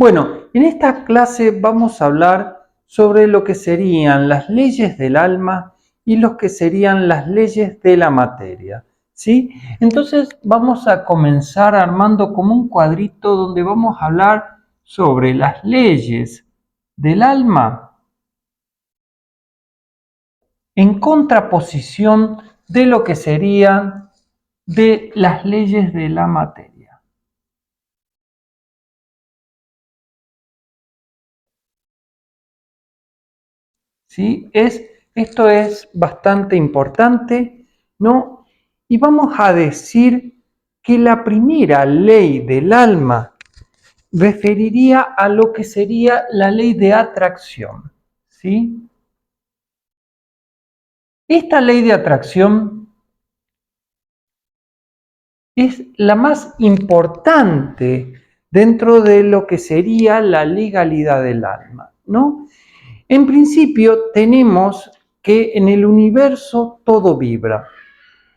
Bueno, en esta clase vamos a hablar sobre lo que serían las leyes del alma y lo que serían las leyes de la materia, ¿sí? Entonces vamos a comenzar armando como un cuadrito donde vamos a hablar sobre las leyes del alma en contraposición de lo que serían de las leyes de la materia. ¿Sí? Esto es bastante importante, ¿no? Y vamos a decir que la primera ley del alma referiría a lo que sería la ley de atracción, ¿sí? Esta ley de atracción es la más importante dentro de lo que sería la legalidad del alma, ¿no? En principio tenemos que en el universo todo vibra,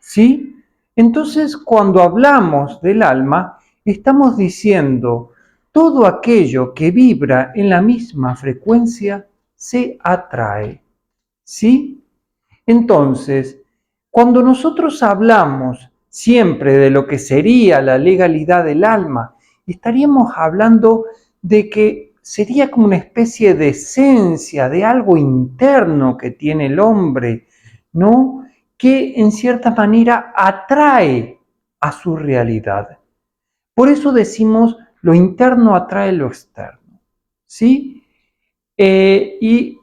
¿sí? Entonces, cuando hablamos del alma, estamos diciendo todo aquello que vibra en la misma frecuencia se atrae, ¿sí? Entonces, cuando nosotros hablamos siempre de lo que sería la legalidad del alma, estaríamos hablando de que sería como una especie de esencia, de algo interno que tiene el hombre, ¿no? Que en cierta manera atrae a su realidad. Por eso decimos lo interno atrae lo externo, ¿sí? Y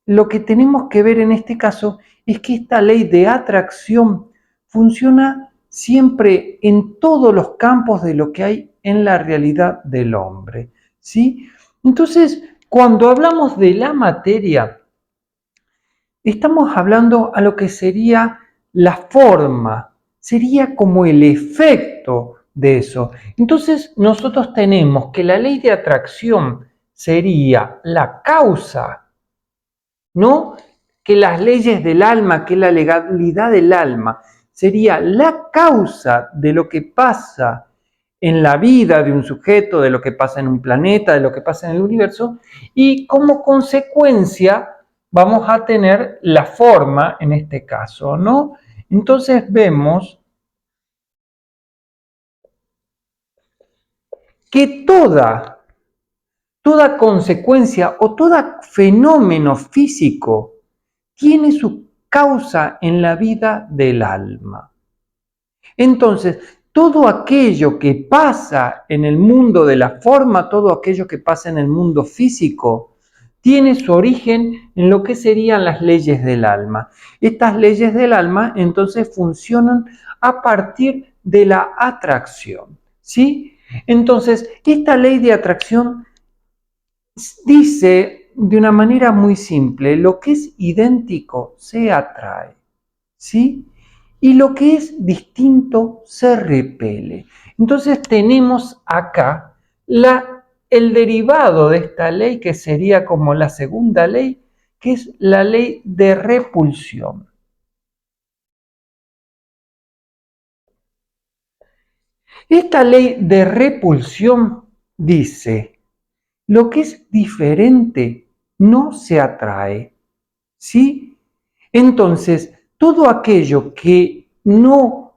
lo que tenemos que ver en este caso es que esta ley de atracción funciona siempre en todos los campos de lo que hay en la realidad del hombre, ¿sí? Entonces, cuando hablamos de la materia, estamos hablando a lo que sería la forma, sería como el efecto de eso. Entonces, nosotros tenemos que la ley de atracción sería la causa, ¿no? Que las leyes del alma, que la legalidad del alma, sería la causa de lo que pasa en la vida de un sujeto, de lo que pasa en un planeta, de lo que pasa en el universo, y como consecuencia vamos a tener la forma en este caso, ¿no? Entonces vemos que toda consecuencia o todo fenómeno físico tiene su causa en la vida del alma. Entonces, todo aquello que pasa en el mundo de la forma, todo aquello que pasa en el mundo físico, tiene su origen en lo que serían las leyes del alma. Estas leyes del alma entonces funcionan a partir de la atracción, ¿sí? Entonces, esta ley de atracción dice de una manera muy simple, lo que es idéntico se atrae, ¿sí? Y lo que es distinto se repele. Entonces tenemos acá el derivado de esta ley, que sería como la segunda ley, que es la ley de repulsión. Esta ley de repulsión dice, lo que es diferente no se atrae, ¿sí? Entonces, todo aquello que no,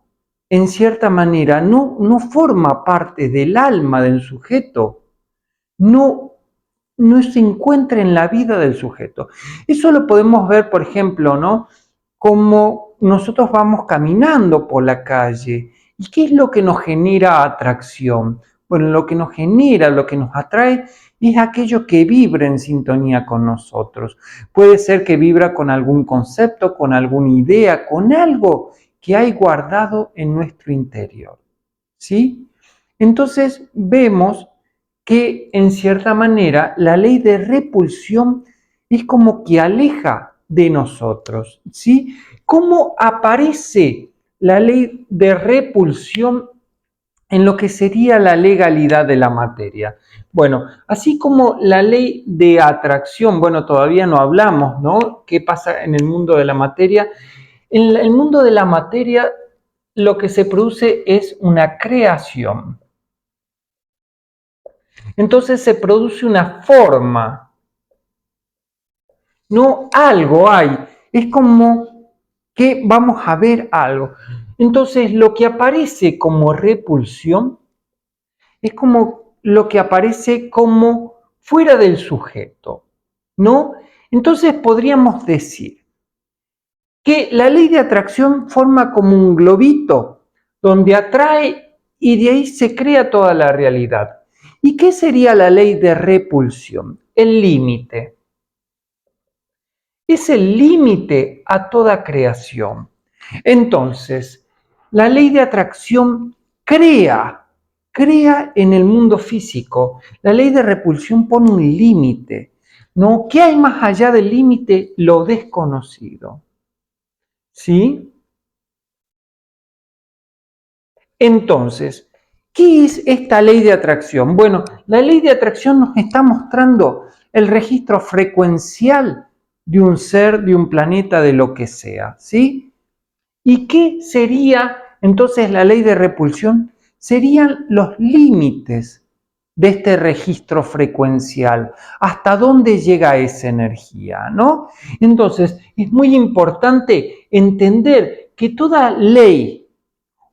en cierta manera, no forma parte del alma del sujeto, no se encuentra en la vida del sujeto. Eso lo podemos ver, por ejemplo, ¿no? Como nosotros vamos caminando por la calle. ¿Y qué es lo que nos genera atracción? Bueno, lo que nos genera, lo que nos atrae es aquello que vibra en sintonía con nosotros. Puede ser que vibra con algún concepto, con alguna idea, con algo que hay guardado en nuestro interior. ¿Sí? Entonces vemos que en cierta manera la ley de repulsión es como que aleja de nosotros, ¿sí? ¿Cómo aparece la ley de repulsión en lo que sería la legalidad de la materia? Bueno, así como la ley de atracción, bueno, todavía no hablamos, ¿no? ¿Qué pasa en el mundo de la materia? En el mundo de la materia lo que se produce es una creación. Entonces se produce una forma, no algo hay, es como que vamos a ver algo. Entonces lo que aparece como repulsión es como lo que aparece como fuera del sujeto, ¿no? Entonces podríamos decir que la ley de atracción forma como un globito donde atrae y de ahí se crea toda la realidad. ¿Y qué sería la ley de repulsión? El límite. Es el límite a toda creación. Entonces, la ley de atracción crea en el mundo físico. La ley de repulsión pone un límite, ¿no? ¿Qué hay más allá del límite? Lo desconocido. ¿Sí? Entonces, ¿qué es esta ley de atracción? Bueno, la ley de atracción nos está mostrando el registro frecuencial de un ser, de un planeta, de lo que sea, ¿sí? ¿Y qué sería entonces la ley de repulsión? Serían los límites de este registro frecuencial, hasta dónde llega esa energía, ¿no? Entonces, es muy importante entender que toda ley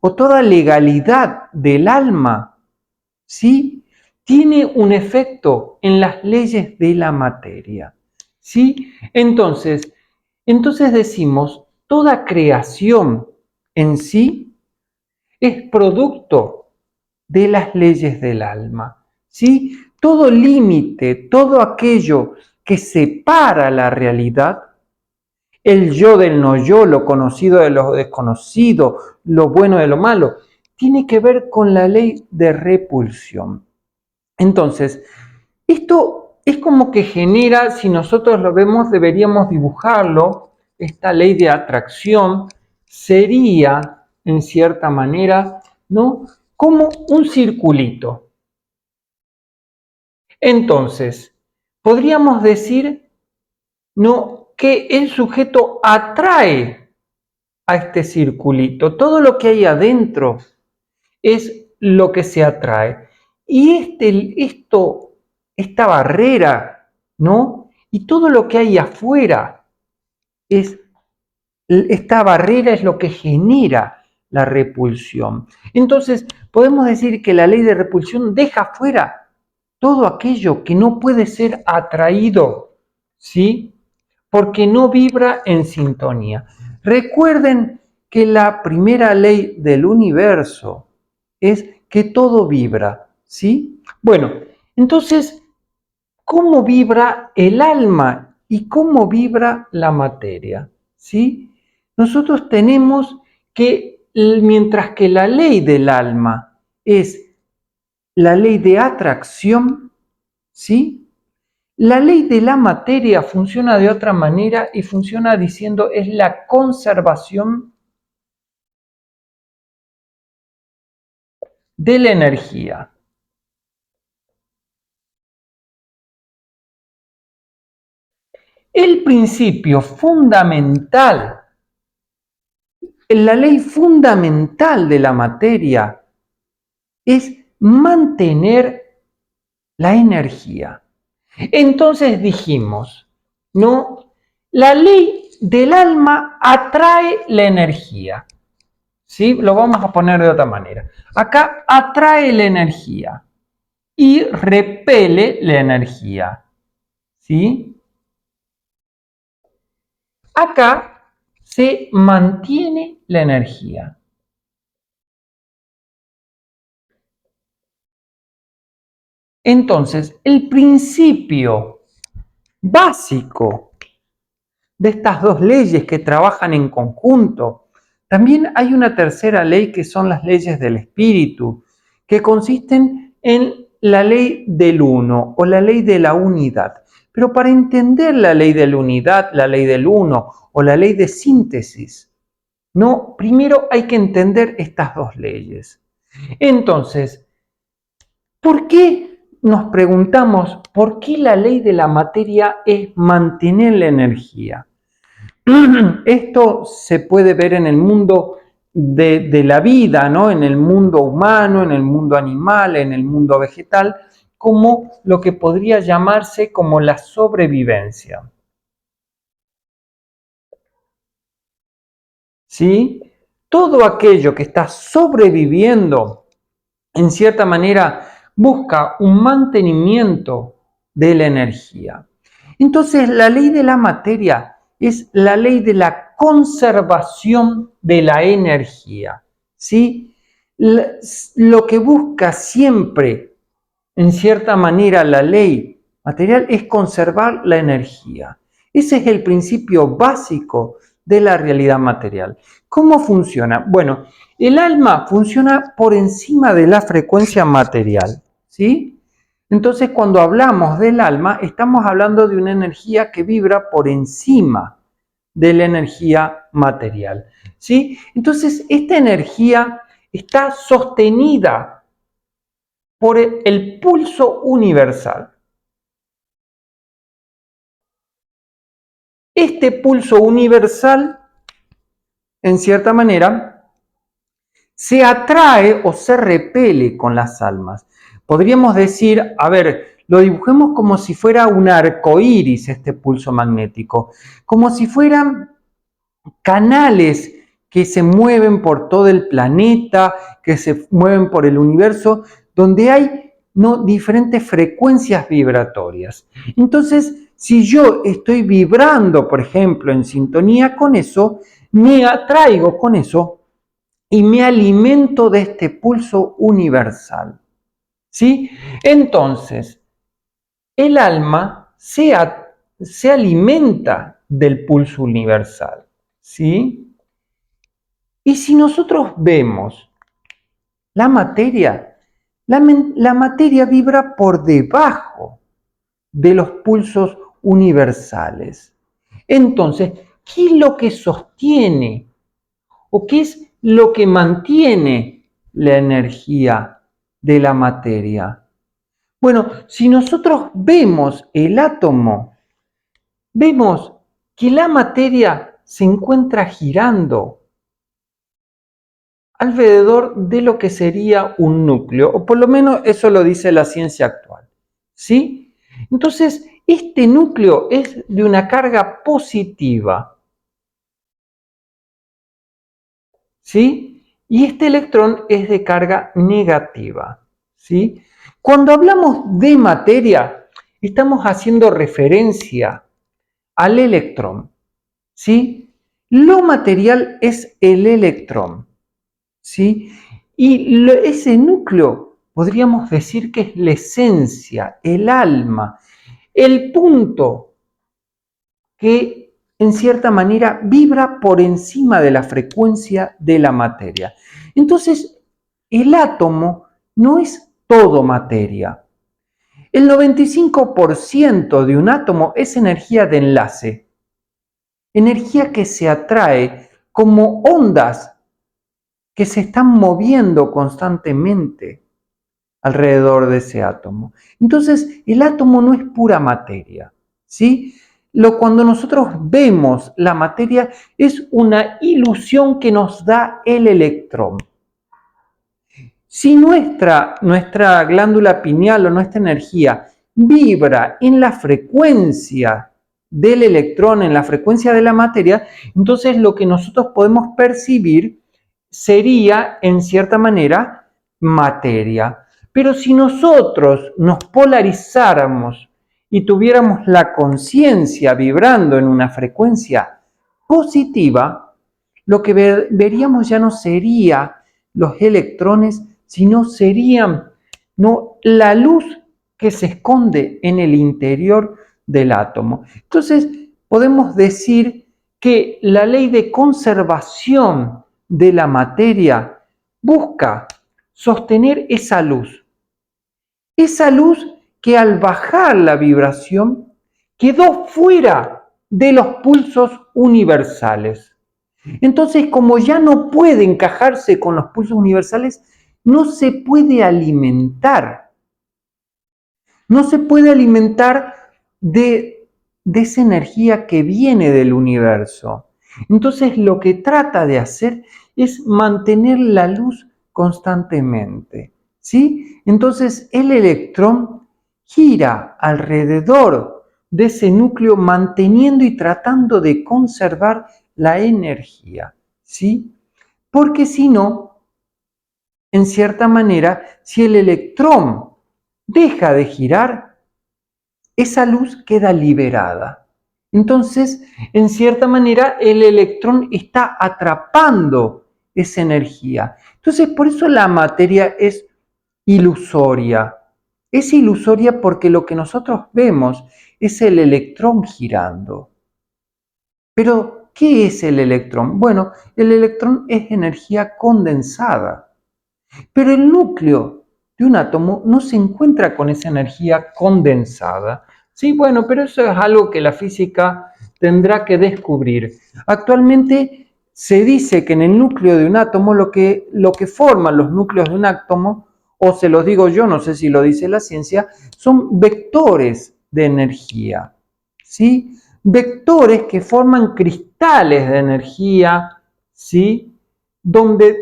o toda legalidad del alma, ¿sí? Tiene un efecto en las leyes de la materia, ¿sí? Entonces decimos, toda creación en sí es producto de las leyes del alma, ¿sí? Todo límite, todo aquello que separa la realidad, el yo del no yo, lo conocido de lo desconocido, lo bueno de lo malo, tiene que ver con la ley de repulsión. Entonces, esto es como que genera, si nosotros lo vemos, deberíamos dibujarlo, esta ley de atracción sería, en cierta manera, ¿no? Como un circulito. Entonces, podríamos decir, ¿no?, que el sujeto atrae a este circulito. Todo lo que hay adentro es lo que se atrae. Y esta barrera, ¿no? Y todo lo que hay afuera, esta barrera es lo que genera la repulsión. Entonces, podemos decir que la ley de repulsión deja fuera todo aquello que no puede ser atraído, ¿sí? Porque no vibra en sintonía. Recuerden que la primera ley del universo es que todo vibra, ¿sí? Bueno, entonces, ¿cómo vibra el alma y cómo vibra la materia? ¿Sí? Nosotros tenemos que, mientras que la ley del alma es la ley de atracción, ¿sí? La ley de la materia funciona de otra manera y funciona diciendo es la conservación de la energía. El principio fundamental, la ley fundamental de la materia es mantener la energía. Entonces dijimos, ¿no? La ley del alma atrae la energía. ¿Sí? Lo vamos a poner de otra manera. Acá atrae la energía y repele la energía. ¿Sí? Acá se mantiene la energía. Entonces, el principio básico de estas dos leyes que trabajan en conjunto, también hay una tercera ley que son las leyes del espíritu, que consisten en la ley del uno o la ley de la unidad. Pero para entender la ley de la unidad, la ley del uno o la ley de síntesis, no, primero hay que entender estas dos leyes. Entonces, ¿por qué nos preguntamos por qué la ley de la materia es mantener la energía? Esto se puede ver en el mundo de la vida, ¿no? En el mundo humano, en el mundo animal, en el mundo vegetal, como lo que podría llamarse como la sobrevivencia. ¿Sí? Todo aquello que está sobreviviendo, en cierta manera, busca un mantenimiento de la energía. Entonces, la ley de la materia es la ley de la conservación de la energía. ¿Sí? Lo que busca siempre, en cierta manera, la ley material es conservar la energía. Ese es el principio básico de la realidad material. ¿Cómo funciona? Bueno, el alma funciona por encima de la frecuencia material, ¿sí? Entonces, cuando hablamos del alma, estamos hablando de una energía que vibra por encima de la energía material, ¿sí? Entonces, esta energía está sostenida por el pulso universal. Este pulso universal, en cierta manera, se atrae o se repele con las almas. Podríamos decir, a ver, lo dibujemos como si fuera un arco iris, este pulso magnético, como si fueran canales que se mueven por todo el planeta, que se mueven por el universo, donde hay diferentes frecuencias vibratorias. Entonces, si yo estoy vibrando, por ejemplo, en sintonía con eso, me atraigo con eso y me alimento de este pulso universal. ¿Sí? Entonces, el alma se alimenta del pulso universal. ¿Sí? Y si nosotros vemos la materia, la materia vibra por debajo de los pulsos universales. Entonces, ¿qué es lo que sostiene o qué es lo que mantiene la energía de la materia? Bueno, si nosotros vemos el átomo, vemos que la materia se encuentra girando alrededor de lo que sería un núcleo, o por lo menos eso lo dice la ciencia actual. ¿Sí? Entonces, este núcleo es de una carga positiva. ¿Sí? Y este electrón es de carga negativa. ¿Sí? Cuando hablamos de materia, estamos haciendo referencia al electrón. ¿Sí? Lo material es el electrón. ¿Sí? Y ese núcleo podríamos decir que es la esencia, el alma, el punto que en cierta manera vibra por encima de la frecuencia de la materia. Entonces, el átomo no es todo materia. El 95% de un átomo es energía de enlace, energía que se atrae como ondas que se están moviendo constantemente alrededor de ese átomo. Entonces, el átomo no es pura materia, ¿sí? Cuando nosotros vemos la materia es una ilusión que nos da el electrón. Si nuestra glándula pineal o nuestra energía vibra en la frecuencia del electrón, en la frecuencia de la materia, entonces lo que nosotros podemos percibir sería, en cierta manera, materia. Pero si nosotros nos polarizáramos y tuviéramos la conciencia vibrando en una frecuencia positiva, lo que veríamos ya no sería los electrones, sino serían la luz que se esconde en el interior del átomo. Entonces, podemos decir que la ley de conservación de la materia busca sostener esa luz que al bajar la vibración quedó fuera de los pulsos universales. Entonces, como ya no puede encajarse con los pulsos universales, no se puede alimentar. No se puede alimentar de esa energía que viene del universo. Entonces, lo que trata de hacer es mantener la luz constantemente. ¿Sí? Entonces, el electrón gira alrededor de ese núcleo manteniendo y tratando de conservar la energía, ¿sí? Porque si no, en cierta manera, si el electrón deja de girar, esa luz queda liberada. Entonces, en cierta manera, el electrón está atrapando esa energía. Entonces, por eso la materia es ilusoria. Es ilusoria porque lo que nosotros vemos es el electrón girando. Pero, ¿qué es el electrón? Bueno, el electrón es energía condensada. Pero el núcleo de un átomo no se encuentra con esa energía condensada. Sí, bueno, pero eso es algo que la física tendrá que descubrir. Actualmente se dice que en el núcleo de un átomo lo que forman los núcleos de un átomo, o se los digo yo, no sé si lo dice la ciencia, son vectores de energía. ¿Sí? Vectores que forman cristales de energía, ¿sí? Donde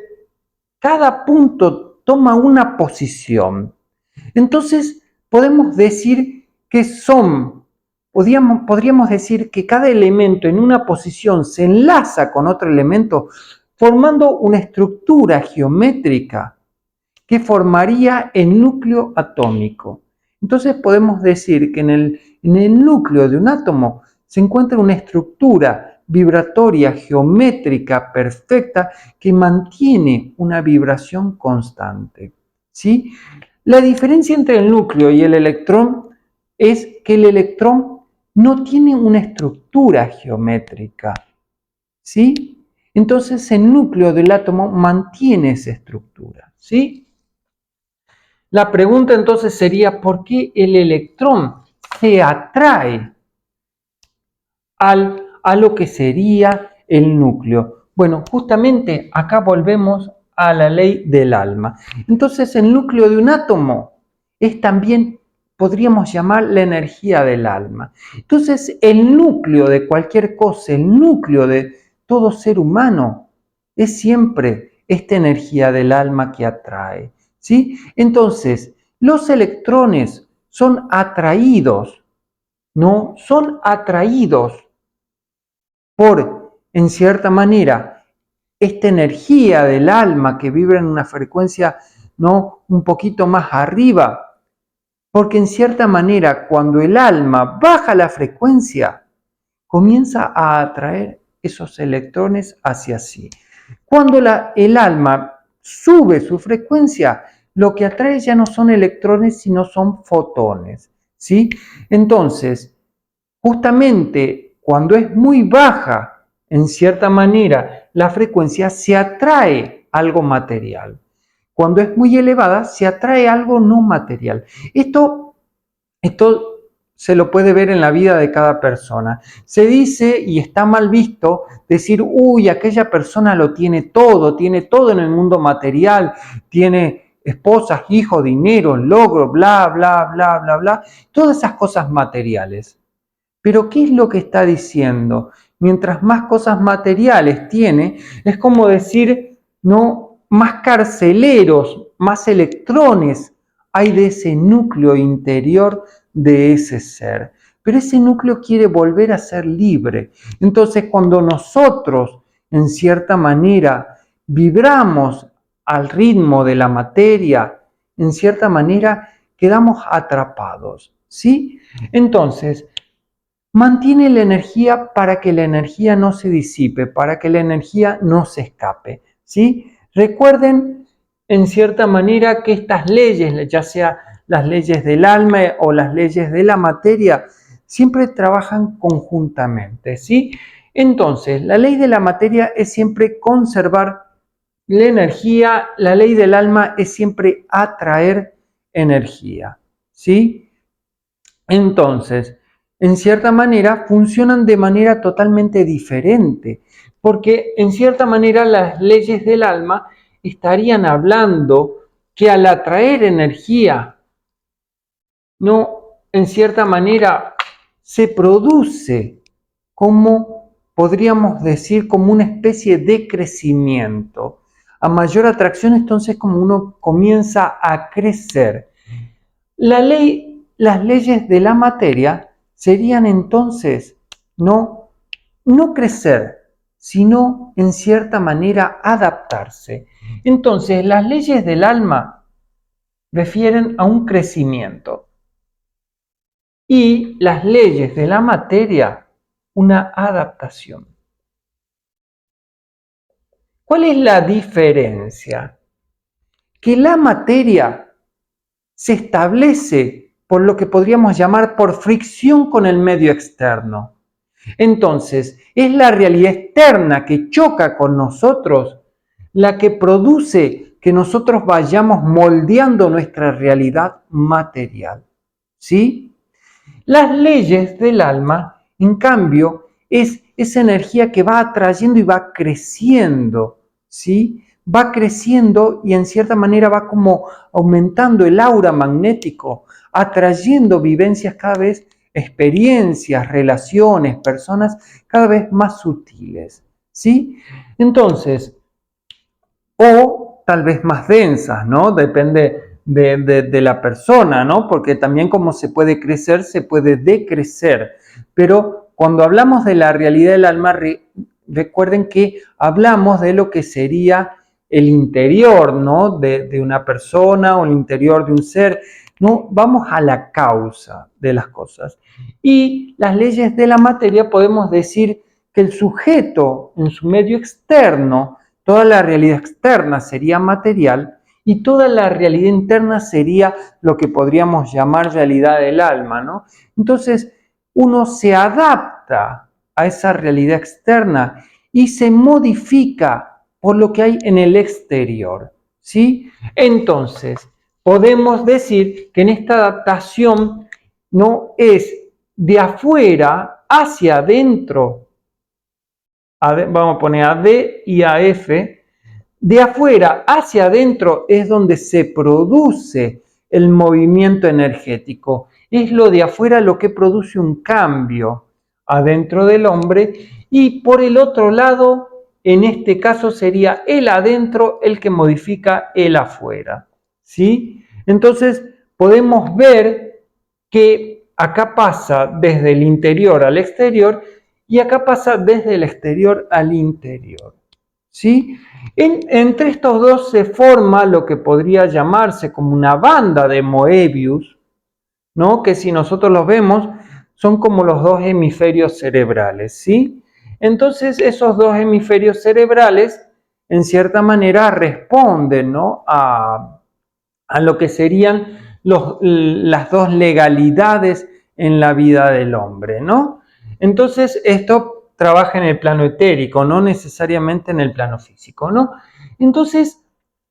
cada punto toma una posición. Entonces, podemos decir que podríamos decir que cada elemento en una posición se enlaza con otro elemento formando una estructura geométrica que formaría el núcleo atómico. Entonces podemos decir que en el núcleo de un átomo se encuentra una estructura vibratoria geométrica perfecta que mantiene una vibración constante. ¿Sí? La diferencia entre el núcleo y el electrón es que el electrón no tiene una estructura geométrica. ¿Sí? Entonces el núcleo del átomo mantiene esa estructura. ¿Sí? La pregunta entonces sería, ¿por qué el electrón se atrae a lo que sería el núcleo? Bueno, justamente acá volvemos a la ley del alma. Entonces, el núcleo de un átomo es también, podríamos llamar, la energía del alma. Entonces, el núcleo de cualquier cosa, el núcleo de todo ser humano, es siempre esta energía del alma que atrae. ¿Sí? Entonces, los electrones son atraídos, ¿no? Son atraídos por, en cierta manera, esta energía del alma que vibra en una frecuencia, ¿no? Un poquito más arriba, porque en cierta manera, cuando el alma baja la frecuencia, comienza a atraer esos electrones hacia sí. Cuando el alma sube su frecuencia, lo que atrae ya no son electrones, sino son fotones, ¿sí? Entonces, justamente cuando es muy baja, en cierta manera, la frecuencia, se atrae algo material. Cuando es muy elevada, se atrae algo no material. Esto se lo puede ver en la vida de cada persona. Se dice, y está mal visto, decir, uy, aquella persona lo tiene todo en el mundo material, tiene esposas, hijos, dinero, logro, bla, bla, bla, bla, bla, todas esas cosas materiales. Pero ¿qué es lo que está diciendo? Mientras más cosas materiales tiene, es como decir, no, más carceleros, más electrones hay de ese núcleo interior de ese ser. Pero ese núcleo quiere volver a ser libre. Entonces, cuando nosotros, en cierta manera, vibramos al ritmo de la materia, en cierta manera, quedamos atrapados. ¿Sí? Entonces, mantiene la energía para que la energía no se disipe, para que la energía no se escape. ¿Sí? Recuerden, en cierta manera, que estas leyes, ya sea las leyes del alma o las leyes de la materia, siempre trabajan conjuntamente. ¿Sí? Entonces, la ley de la materia es siempre conservar la energía, la ley del alma es siempre atraer energía. ¿Sí? Entonces, en cierta manera, funcionan de manera totalmente diferente, porque en cierta manera las leyes del alma estarían hablando que al atraer energía, no, en cierta manera, se produce como, podríamos decir, como una especie de crecimiento. A mayor atracción, entonces, como uno comienza a crecer. La ley las leyes de la materia serían entonces no crecer, sino en cierta manera adaptarse. Entonces, las leyes del alma refieren a un crecimiento y las leyes de la materia una adaptación. ¿Cuál es la diferencia? Que la materia se establece por lo que podríamos llamar por fricción con el medio externo. Entonces, es la realidad externa que choca con nosotros la que produce que nosotros vayamos moldeando nuestra realidad material. ¿Sí? Las leyes del alma, en cambio, es esa energía que va atrayendo y va creciendo, ¿sí? Va creciendo y en cierta manera va como aumentando el aura magnético, atrayendo vivencias cada vez, experiencias, relaciones, personas cada vez más sutiles, ¿sí? Entonces, o tal vez más densas, ¿no? Depende de la persona, ¿no? Porque también como se puede crecer, se puede decrecer. Pero cuando hablamos de la realidad del alma, recuerden que hablamos de lo que sería el interior, ¿no? De una persona o el interior de un ser. No, vamos a la causa de las cosas. Y las leyes de la materia podemos decir que el sujeto en su medio externo, toda la realidad externa sería material y toda la realidad interna sería lo que podríamos llamar realidad del alma, ¿no? Entonces, uno se adapta a esa realidad externa y se modifica por lo que hay en el exterior, ¿sí? Entonces, podemos decir que en esta adaptación no es de afuera hacia adentro, vamos a poner a D y a F, de afuera hacia adentro es donde se produce el movimiento energético. Es lo de afuera lo que produce un cambio adentro del hombre y por el otro lado, en este caso sería el adentro el que modifica el afuera. ¿Sí? Entonces podemos ver que acá pasa desde el interior al exterior y acá pasa desde el exterior al interior. ¿Sí? Entre estos dos se forma lo que podría llamarse como una banda de Moebius, ¿no? Que si nosotros los vemos son como los dos hemisferios cerebrales, ¿sí? Entonces esos dos hemisferios cerebrales en cierta manera responden, ¿no? a lo que serían las dos legalidades en la vida del hombre, ¿no? Entonces esto trabaja en el plano etérico, no necesariamente en el plano físico, ¿no? Entonces,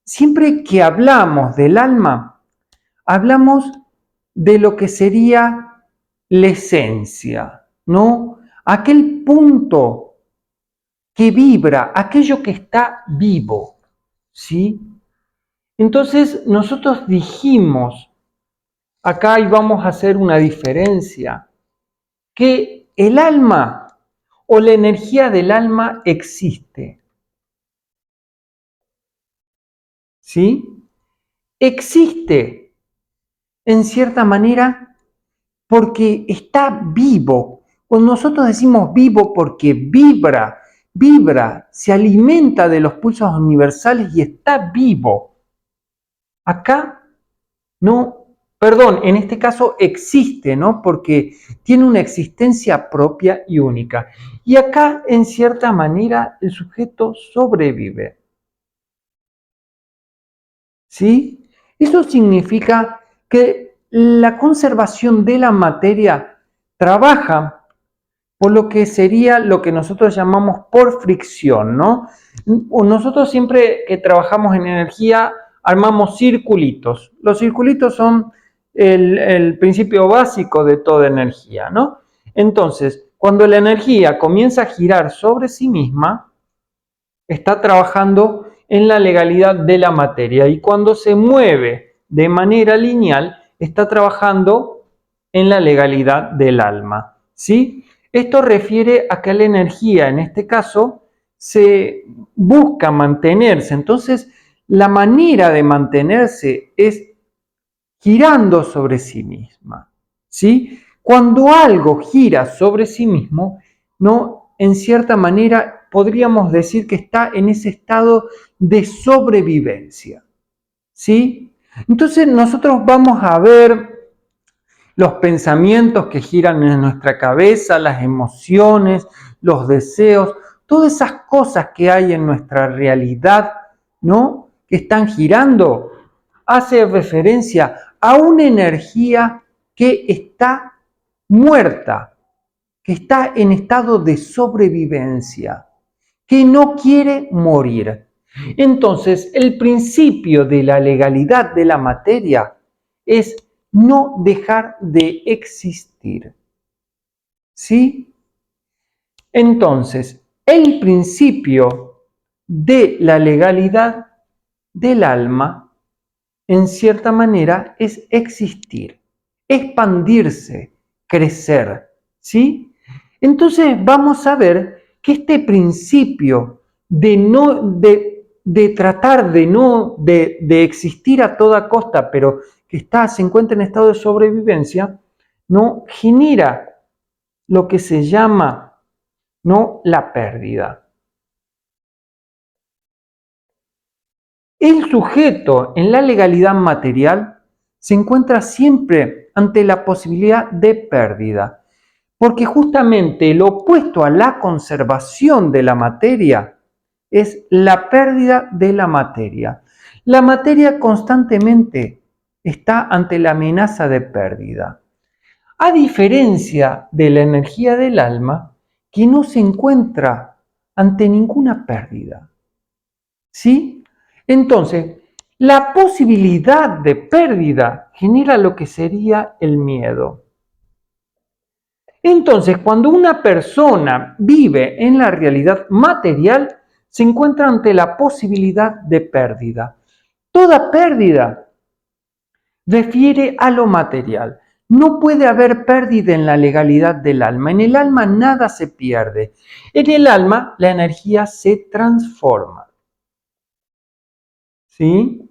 siempre que hablamos del alma, hablamos de lo que sería la esencia, ¿no? Aquel punto que vibra, aquello que está vivo, ¿sí? Entonces, nosotros dijimos, acá íbamos a hacer una diferencia, que el alma o la energía del alma existe, ¿sí? Existe en cierta manera porque está vivo. Cuando nosotros decimos vivo porque vibra, se alimenta de los pulsos universales y está vivo. Acá no, perdón, en este caso existe, ¿no? Porque tiene una existencia propia y única. Y acá, en cierta manera, el sujeto sobrevive. ¿Sí? Eso significa que la conservación de la materia trabaja por lo que sería lo que nosotros llamamos por fricción, ¿no? Nosotros siempre que trabajamos en energía armamos circulitos. Los circulitos son el principio básico de toda energía, ¿no? Entonces, cuando la energía comienza a girar sobre sí misma, está trabajando en la legalidad de la materia y cuando se mueve de manera lineal, está trabajando en la legalidad del alma, ¿sí? Esto refiere a que la energía, en este caso, se busca mantenerse. Entonces, la manera de mantenerse es girando sobre sí misma, ¿sí? Cuando algo gira sobre sí mismo, ¿no? En cierta manera podríamos decir que está en ese estado de sobrevivencia, ¿sí? Entonces nosotros vamos a ver los pensamientos que giran en nuestra cabeza, las emociones, los deseos, todas esas cosas que hay en nuestra realidad, ¿no? Que están girando, hace referencia a una energía que está muerta, que está en estado de sobrevivencia, que no quiere morir. Entonces, el principio de la legalidad de la materia es no dejar de existir. ¿Sí? Entonces, el principio de la legalidad del alma, en cierta manera, es existir, expandirse, crecer. ¿Sí? Entonces, vamos a ver que este principio de tratar de existir a toda costa, pero que se encuentra en estado de sobrevivencia, no genera lo que se llama, ¿no?, la pérdida. El sujeto en la legalidad material se encuentra siempre ante la posibilidad de pérdida, porque justamente lo opuesto a la conservación de la materia es la pérdida de la materia. La materia constantemente está ante la amenaza de pérdida, a diferencia de la energía del alma, que no se encuentra ante ninguna pérdida. ¿Sí? Entonces, la posibilidad de pérdida genera lo que sería el miedo. Entonces, cuando una persona vive en la realidad material, se encuentra ante la posibilidad de pérdida. Toda pérdida refiere a lo material. No puede haber pérdida en la legalidad del alma. En el alma nada se pierde. En el alma la energía se transforma. ¿Sí?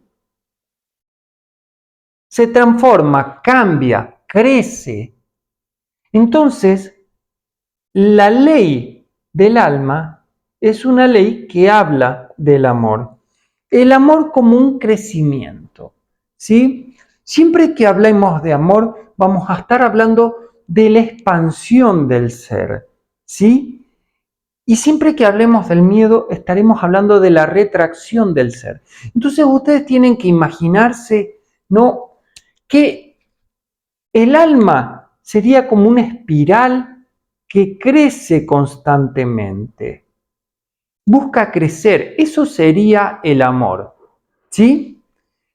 Se transforma, cambia, crece. Entonces, la ley del alma es una ley que habla del amor. El amor como un crecimiento, ¿sí? Siempre que hablemos de amor, vamos a estar hablando de la expansión del ser, ¿sí? Y siempre que hablemos del miedo, estaremos hablando de la retracción del ser. Entonces ustedes tienen que imaginarse, ¿no?, que el alma sería como una espiral que crece constantemente. Busca crecer, eso sería el amor, ¿sí?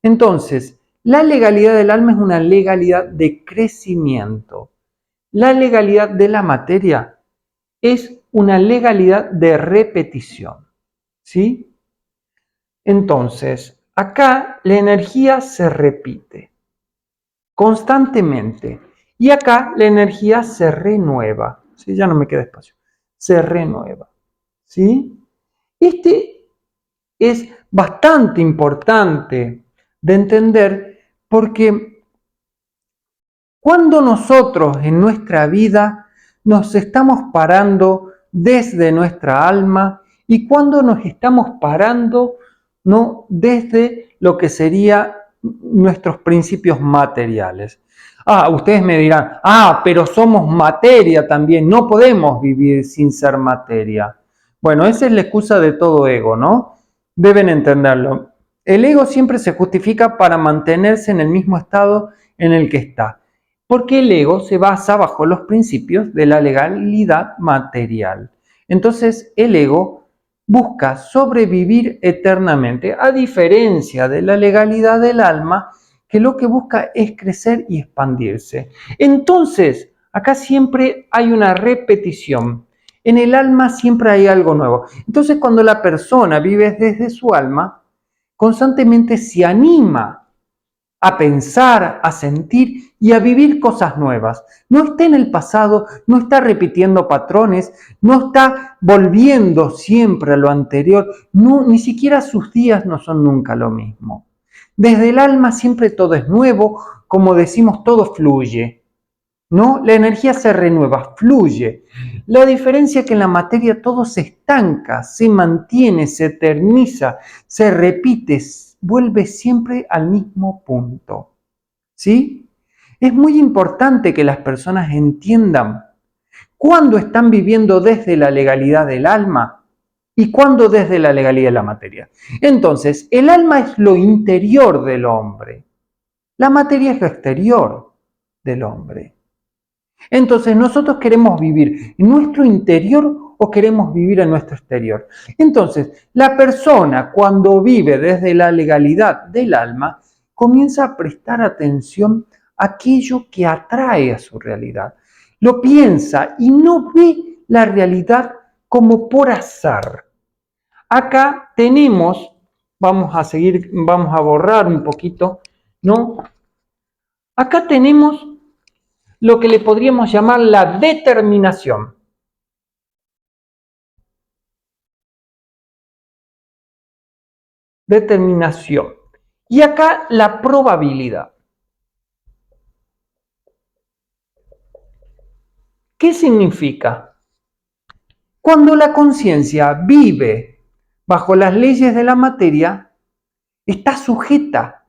Entonces, la legalidad del alma es una legalidad de crecimiento. La legalidad de la materia es una legalidad de repetición, ¿sí? Entonces, acá la energía se repite constantemente y acá la energía se renueva, ¿sí? Ya no me queda espacio, se renueva, ¿sí? Este es bastante importante de entender porque cuando nosotros en nuestra vida nos estamos parando desde nuestra alma y cuando nos estamos parando, ¿no?, desde lo que sería nuestros principios materiales. Ustedes me dirán, pero somos materia también, no podemos vivir sin ser materia. Bueno, esa es la excusa de todo ego, ¿no? Deben entenderlo. El ego siempre se justifica para mantenerse en el mismo estado en el que está, porque el ego se basa bajo los principios de la legalidad material. Entonces, el ego busca sobrevivir eternamente, a diferencia de la legalidad del alma, que lo que busca es crecer y expandirse. Entonces, acá siempre hay una repetición. En el alma siempre hay algo nuevo. Entonces, cuando la persona vive desde su alma, constantemente se anima a pensar, a sentir y a vivir cosas nuevas. No está en el pasado, no está repitiendo patrones, no está volviendo siempre a lo anterior, no, ni siquiera sus días no son nunca lo mismo. Desde el alma siempre todo es nuevo, como decimos, todo fluye. ¿no? La energía se renueva, fluye. La diferencia es que en la materia todo se estanca, se mantiene, se eterniza, se repite, vuelve siempre al mismo punto. ¿Sí? Es muy importante que las personas entiendan cuándo están viviendo desde la legalidad del alma y cuándo desde la legalidad de la materia. Entonces, el alma es lo interior del hombre, la materia es lo exterior del hombre. Entonces, nosotros queremos vivir en nuestro interior o queremos vivir en nuestro exterior. Entonces, la persona cuando vive desde la legalidad del alma, comienza a prestar atención a aquello que atrae a su realidad. Lo piensa y no ve la realidad como por azar. Acá tenemos, vamos a borrar un poquito, ¿no? Acá tenemos lo que le podríamos llamar la determinación. Determinación. Y acá la probabilidad. ¿Qué significa? Cuando la conciencia vive bajo las leyes de la materia, está sujeta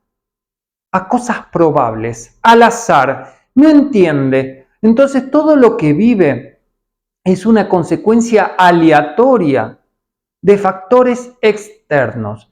a cosas probables, al azar, no entiende. Entonces todo lo que vive es una consecuencia aleatoria de factores externos.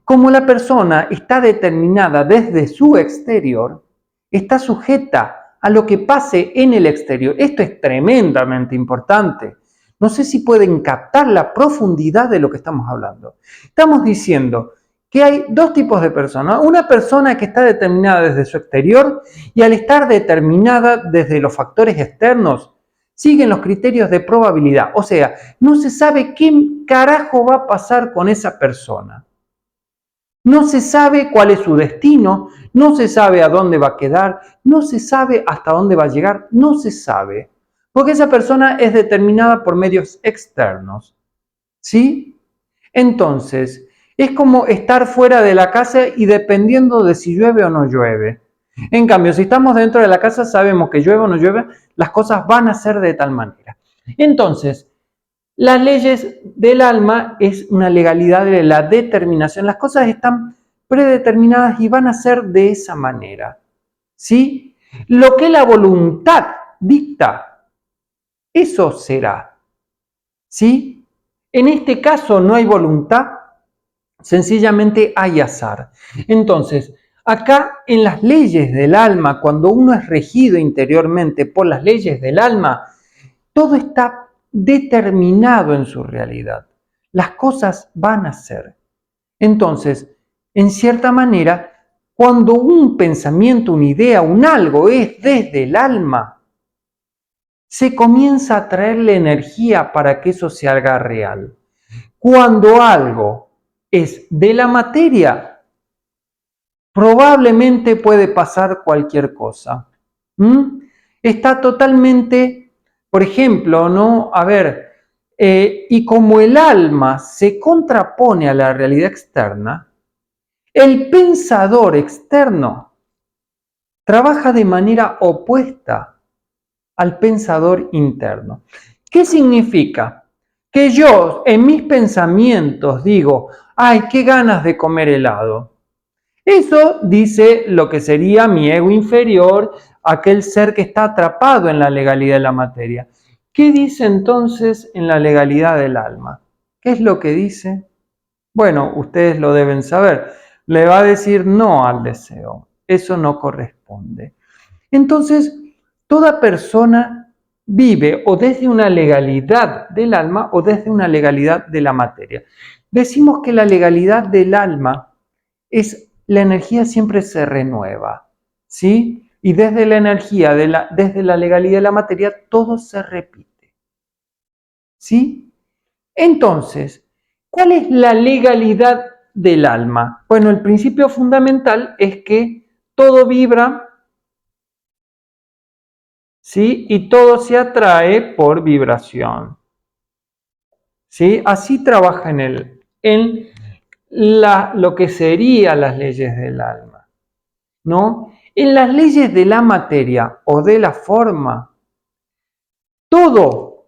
Como la persona está determinada desde su exterior, está sujeta a lo que pase en el exterior. Esto es tremendamente importante. No sé si pueden captar la profundidad de lo que estamos hablando. Estamos diciendo que hay dos tipos de personas. Una persona que está determinada desde su exterior y al estar determinada desde los factores externos, siguen los criterios de probabilidad. O sea, no se sabe qué carajo va a pasar con esa persona. No se sabe cuál es su destino, no se sabe a dónde va a quedar, no se sabe hasta dónde va a llegar, no se sabe. Porque esa persona es determinada por medios externos. ¿Sí? Entonces, es como estar fuera de la casa y dependiendo de si llueve o no llueve. En cambio, si estamos dentro de la casa, sabemos que llueve o no llueve, las cosas van a ser de tal manera. Entonces, las leyes del alma es una legalidad de la determinación. Las cosas están predeterminadas y van a ser de esa manera. ¿Sí? Lo que la voluntad dicta, eso será. ¿Sí? En este caso no hay voluntad, sencillamente hay azar. Entonces, acá en las leyes del alma, cuando uno es regido interiormente por las leyes del alma, todo está determinado en su realidad. Las cosas van a ser. Entonces, en cierta manera, cuando un pensamiento, una idea, un algo es desde el alma, se comienza a traerle energía para que eso se haga real. Cuando algo es de la materia, probablemente puede pasar cualquier cosa. Está totalmente, por ejemplo, ¿no? A ver, y como el alma se contrapone a la realidad externa, el pensador externo trabaja de manera opuesta al pensador interno. ¿Qué significa? Que yo en mis pensamientos digo, ay, qué ganas de comer helado. Eso dice lo que sería mi ego inferior, aquel ser que está atrapado en la legalidad de la materia. ¿Qué dice entonces en la legalidad del alma? ¿Qué es lo que dice? Bueno, ustedes lo deben saber. Le va a decir no al deseo. Eso no corresponde. Entonces, toda persona vive o desde una legalidad del alma o desde una legalidad de la materia. Decimos que la legalidad del alma es la energía siempre se renueva, ¿sí? Y desde la energía, desde la legalidad de la materia, todo se repite, ¿sí? Entonces, ¿cuál es la legalidad del alma? Bueno, el principio fundamental es que todo vibra, ¿sí? Y todo se atrae por vibración, ¿sí? Así trabaja en lo que serían las leyes del alma, ¿no? En las leyes de la materia o de la forma, todo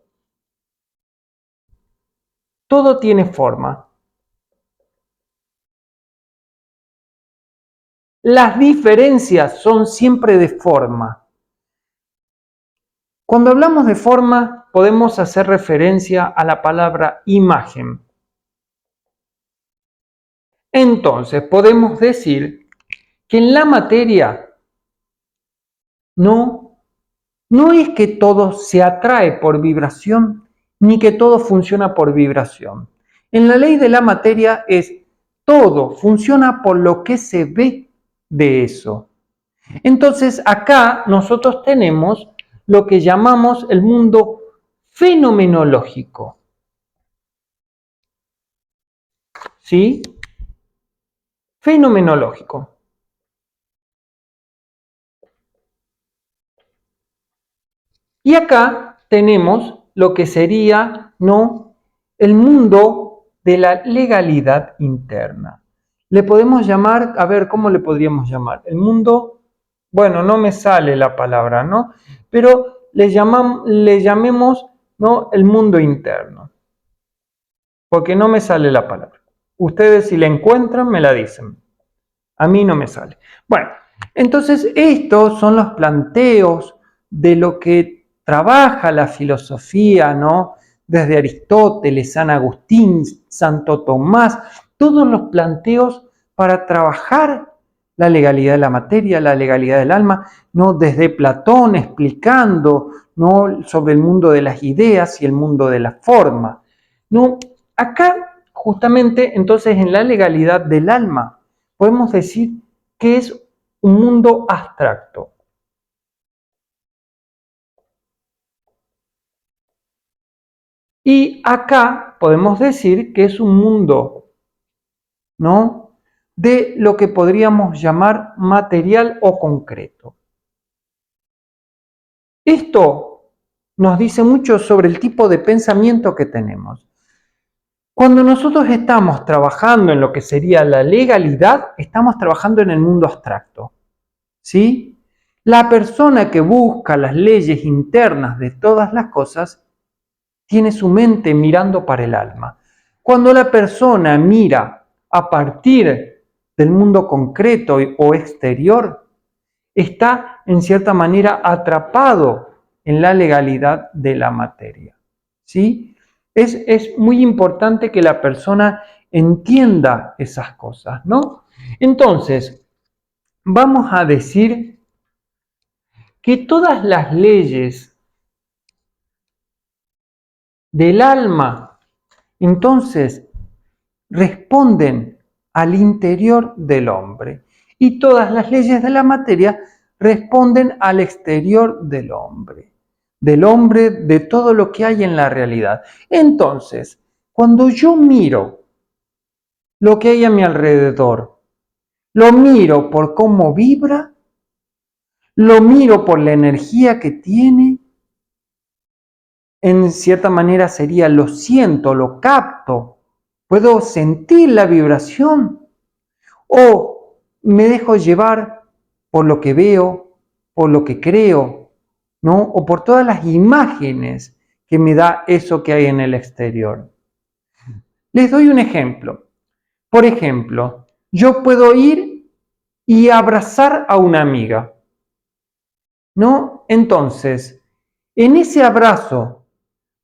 tiene forma. Las diferencias son siempre de forma. Cuando hablamos de forma, podemos hacer referencia a la palabra imagen. Entonces, podemos decir que en la materia no es que todo se atrae por vibración, ni que todo funciona por vibración. En la ley de la materia es todo funciona por lo que se ve de eso. Entonces, acá nosotros tenemos lo que llamamos el mundo fenomenológico. ¿Sí? Fenomenológico. Y acá tenemos lo que sería, ¿no?, el mundo de la legalidad interna. Le podemos llamar, a ver, ¿cómo le podríamos llamar? El mundo, bueno, no me sale la palabra, ¿no? Pero le llamemos, ¿no?, el mundo interno. Porque no me sale la palabra. Ustedes, si la encuentran, me la dicen. A mí no me sale. Bueno, entonces estos son los planteos de lo que trabaja la filosofía, ¿no? Desde Aristóteles, San Agustín, Santo Tomás, todos los planteos para trabajar la legalidad de la materia, la legalidad del alma, ¿no? Desde Platón explicando, ¿no?, sobre el mundo de las ideas y el mundo de la forma, ¿no? Acá, justamente, entonces, en la legalidad del alma, podemos decir que es un mundo abstracto. Y acá podemos decir que es un mundo, ¿no?, de lo que podríamos llamar material o concreto. Esto nos dice mucho sobre el tipo de pensamiento que tenemos. Cuando nosotros estamos trabajando en lo que sería la legalidad, estamos trabajando en el mundo abstracto, ¿sí? La persona que busca las leyes internas de todas las cosas tiene su mente mirando para el alma. Cuando la persona mira a partir del mundo concreto o exterior, está en cierta manera atrapado en la legalidad de la materia, ¿sí? Es muy importante que la persona entienda esas cosas, ¿no? Entonces, vamos a decir que todas las leyes del alma, entonces, responden al interior del hombre y todas las leyes de la materia responden al exterior del hombre, de todo lo que hay en la realidad. Entonces, cuando yo miro lo que hay a mi alrededor, lo miro por cómo vibra, lo miro por la energía que tiene, en cierta manera sería lo siento, lo capto, puedo sentir la vibración o me dejo llevar por lo que veo, por lo que creo, ¿no? O por todas las imágenes que me da eso que hay en el exterior. Les doy un ejemplo. Por ejemplo, yo puedo ir y abrazar a una amiga, ¿no? Entonces, en ese abrazo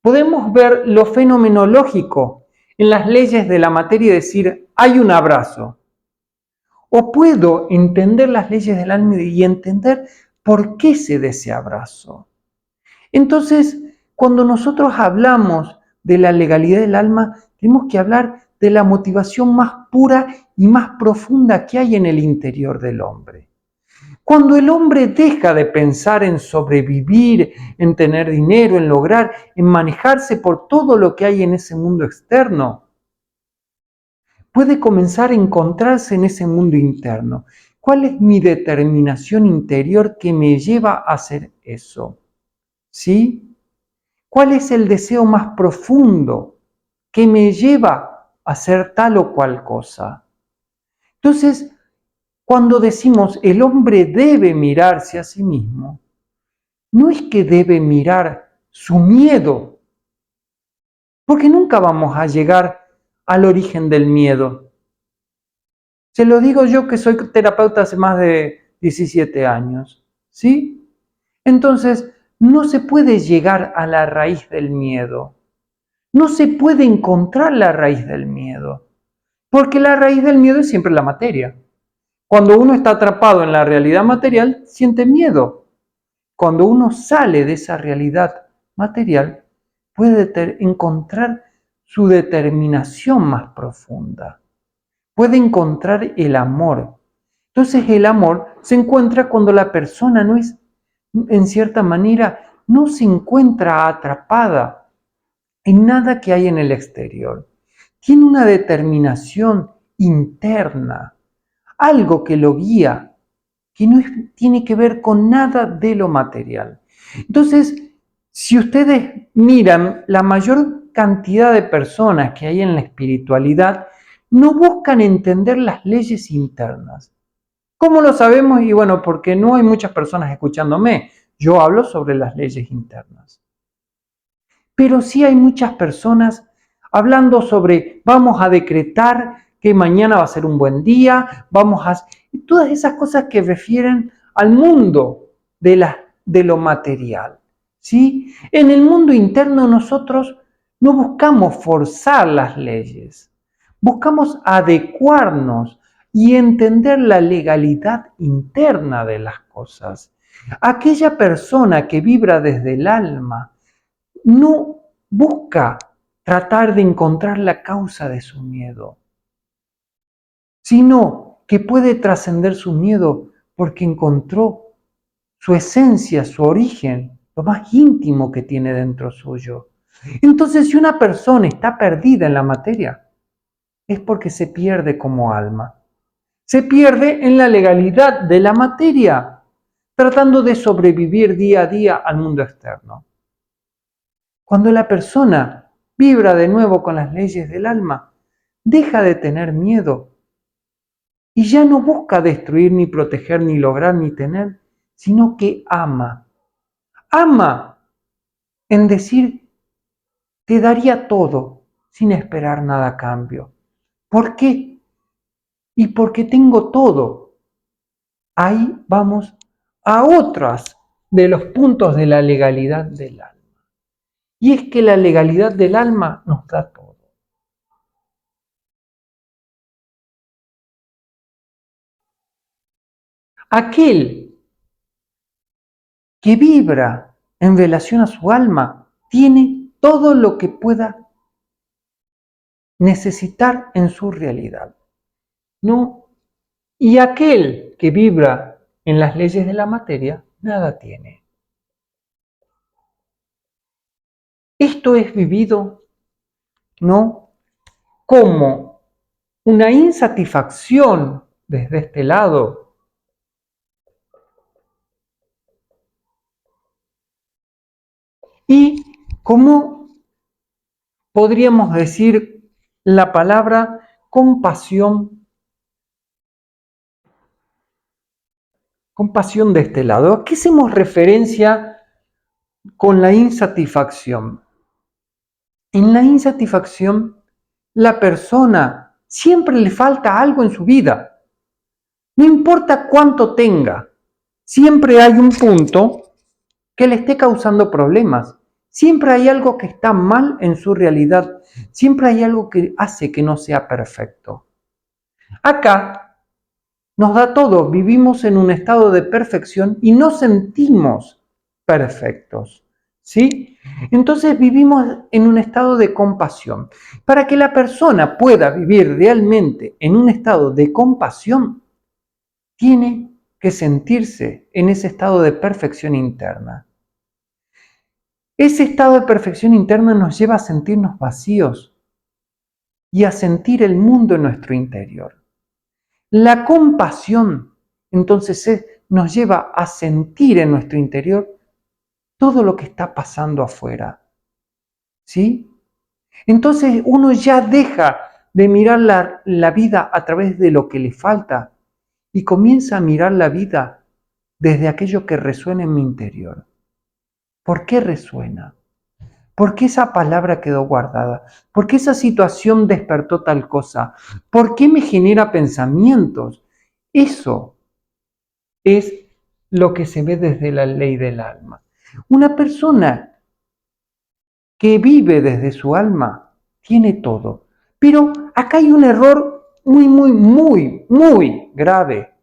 podemos ver lo fenomenológico en las leyes de la materia y decir, hay un abrazo. O puedo entender las leyes del alma y entender por qué se da ese abrazo. Entonces, cuando nosotros hablamos de la legalidad del alma, tenemos que hablar de la motivación más pura y más profunda que hay en el interior del hombre. Cuando el hombre deja de pensar en sobrevivir, en tener dinero, en lograr, en manejarse por todo lo que hay en ese mundo externo, puede comenzar a encontrarse en ese mundo interno. ¿Cuál es mi determinación interior que me lleva a hacer eso? ¿Sí? ¿Cuál es el deseo más profundo que me lleva a hacer tal o cual cosa? Entonces, Cuando decimos el hombre debe mirarse a sí mismo, no es que debe mirar su miedo, porque nunca vamos a llegar al origen del miedo. Se lo digo yo que soy terapeuta hace más de 17 años, ¿sí? Entonces, no se puede llegar a la raíz del miedo. No se puede encontrar la raíz del miedo, porque la raíz del miedo es siempre la materia. Cuando uno está atrapado en la realidad material, siente miedo. Cuando uno sale de esa realidad material, puede encontrar su determinación más profunda. Puede encontrar el amor. Entonces el amor se encuentra cuando la persona no es, en cierta manera, no se encuentra atrapada en nada que hay en el exterior. Tiene una determinación interna, algo que lo guía, que no tiene que ver con nada de lo material. Entonces, si ustedes miran la mayor cantidad de personas que hay en la espiritualidad, no buscan entender las leyes internas. ¿Cómo lo sabemos? Y bueno, porque no hay muchas personas escuchándome. Yo hablo sobre las leyes internas. Pero sí hay muchas personas hablando sobre vamos a decretar que mañana va a ser un buen día, vamos a... Todas esas cosas que refieren al mundo de lo material. ¿Sí? En el mundo interno nosotros no buscamos forzar las leyes, buscamos adecuarnos y entender la legalidad interna de las cosas. Aquella persona que vibra desde el alma, no busca tratar de encontrar la causa de su miedo, sino que puede trascender su miedo porque encontró su esencia, su origen, lo más íntimo que tiene dentro suyo. Entonces, si una persona está perdida en la materia, es porque se pierde como alma. Se pierde en la legalidad de la materia, tratando de sobrevivir día a día al mundo externo. Cuando la persona vibra de nuevo con las leyes del alma, deja de tener miedo y ya no busca destruir, ni proteger, ni lograr, ni tener, sino que ama. Ama en decir, te daría todo sin esperar nada a cambio. ¿Por qué? Y porque tengo todo. Ahí vamos a otras de los puntos de la legalidad del alma. Y es que la legalidad del alma nos da todo. Aquel que vibra en relación a su alma tiene todo lo que pueda necesitar en su realidad, ¿no? Y aquel que vibra en las leyes de la materia, nada tiene. Esto es vivido, ¿no? Como una insatisfacción desde este lado y como podríamos decir la palabra compasión, compasión de este lado. ¿A qué hacemos referencia con la insatisfacción? En la insatisfacción, la persona siempre le falta algo en su vida. No importa cuánto tenga, siempre hay un punto que le esté causando problemas. Siempre hay algo que está mal en su realidad. Siempre hay algo que hace que no sea perfecto. Acá nos da todo. Vivimos en un estado de perfección y no sentimos perfectos. ¿Sí? Entonces vivimos en un estado de compasión. Para que la persona pueda vivir realmente en un estado de compasión, tiene que sentirse en ese estado de perfección interna. Ese estado de perfección interna nos lleva a sentirnos vacíos y a sentir el mundo en nuestro interior. La compasión, entonces, nos lleva a sentir en nuestro interior todo lo que está pasando afuera. ¿Sí? Entonces uno ya deja de mirar la vida a través de lo que le falta y comienza a mirar la vida desde aquello que resuena en mi interior. ¿Por qué resuena? ¿Por qué esa palabra quedó guardada? ¿Por qué esa situación despertó tal cosa? ¿Por qué me genera pensamientos? Eso es lo que se ve desde la ley del alma. Una persona que vive desde su alma tiene todo. Pero acá hay un error muy grave.